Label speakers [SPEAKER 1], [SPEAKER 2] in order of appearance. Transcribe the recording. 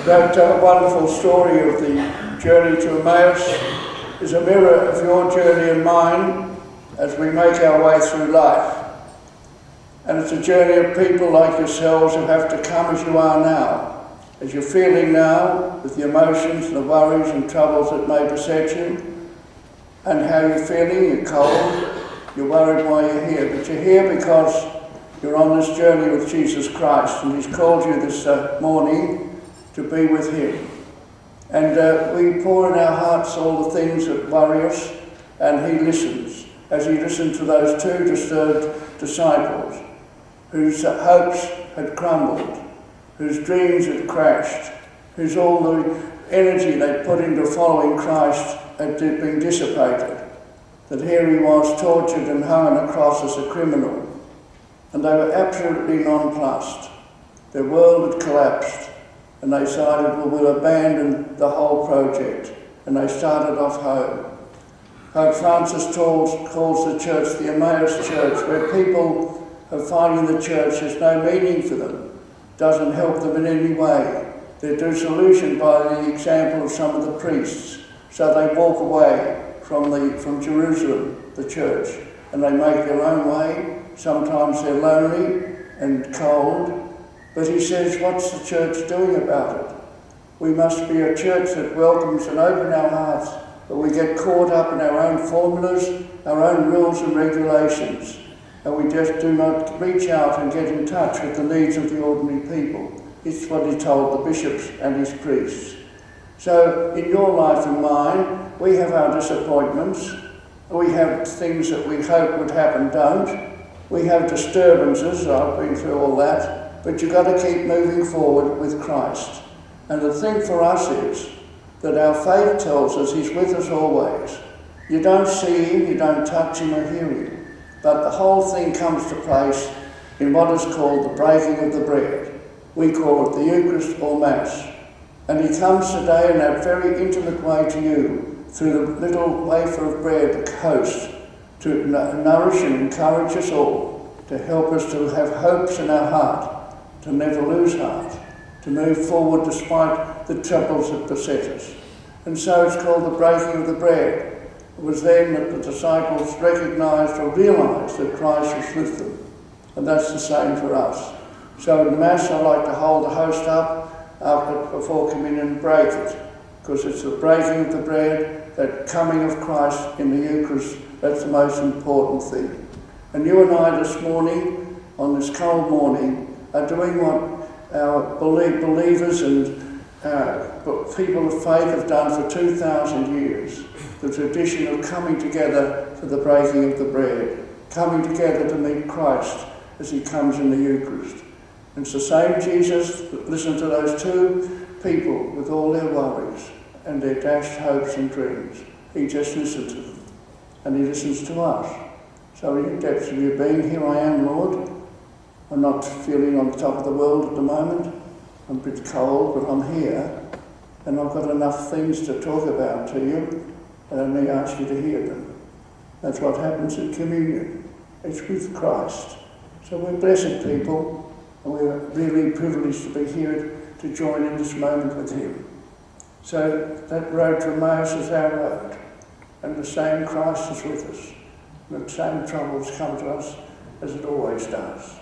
[SPEAKER 1] That wonderful story of the journey to Emmaus is a mirror of your journey and mine as we make our way through life. And it's a journey of people like yourselves who have to come as you are now, as you're feeling now, with the emotions and the worries and troubles that may beset you, and how you're feeling. You're cold, you're worried why you're here, but you're here because you're on this journey with Jesus Christ, and He's called you this morning to be with Him. And we pour in our hearts all the things that worry us, and He listens, as He listened to those two disturbed disciples, whose hopes had crumbled, whose dreams had crashed, whose all the energy they put into following Christ had been dissipated. That here he was, tortured and hung on a cross as a criminal. And they were absolutely nonplussed. Their world had collapsed, and they decided, well, we'll abandon the whole project. And they started off home. Pope Francis calls the church the Emmaus Church, where people are finding the church has no meaning for them, doesn't help them in any way. They're disillusioned by the example of some of the priests, so they walk away from Jerusalem, the church, and they make their own way. Sometimes they're lonely and cold, but he says, what's the church doing about it? We must be a church that welcomes and opens our hearts, but we get caught up in our own formulas, our own rules and regulations, and we just do not reach out and get in touch with the needs of the ordinary people. It's what he told the bishops and his priests. So in your life and mine, we have our disappointments. We have things that we hope would happen don't. We have disturbances. I've been through all that. But you've got to keep moving forward with Christ. And the thing for us is that our faith tells us He's with us always. You don't see Him, you don't touch Him or hear Him. But the whole thing comes to place in what is called the breaking of the bread. We call it the Eucharist or Mass. And He comes today in that very intimate way to you, through the little wafer of bread, the host, to nourish and encourage us all, to help us to have hopes in our heart, to never lose heart, to move forward despite the troubles that beset us. And so it's called the breaking of the bread. It was then that the disciples recognised or realised that Christ was with them. And that's the same for us. So in Mass I like to hold the host up before communion and break it, because it's the breaking of the bread, that coming of Christ in the Eucharist, that's the most important thing. And you and I this morning, on this cold morning, are doing what our believers and people of faith have done for 2,000 years. The tradition of coming together for the breaking of the bread, coming together to meet Christ as He comes in the Eucharist. And it's the same Jesus that listened to those two people with all their worries and their dashed hopes and dreams. He just listened to them, and He listens to us. So in the depths of your being, here I am, Lord. I'm not feeling on the top of the world at the moment. I'm a bit cold, but I'm here, and I've got enough things to talk about to you, and I may ask you to hear them. That's what happens at communion. It's with Christ. So we're blessed people, and we're really privileged to be here to join in this moment with Him. So that road to Emmaus is our road, and the same Christ is with us, and the same troubles come to us as it always does.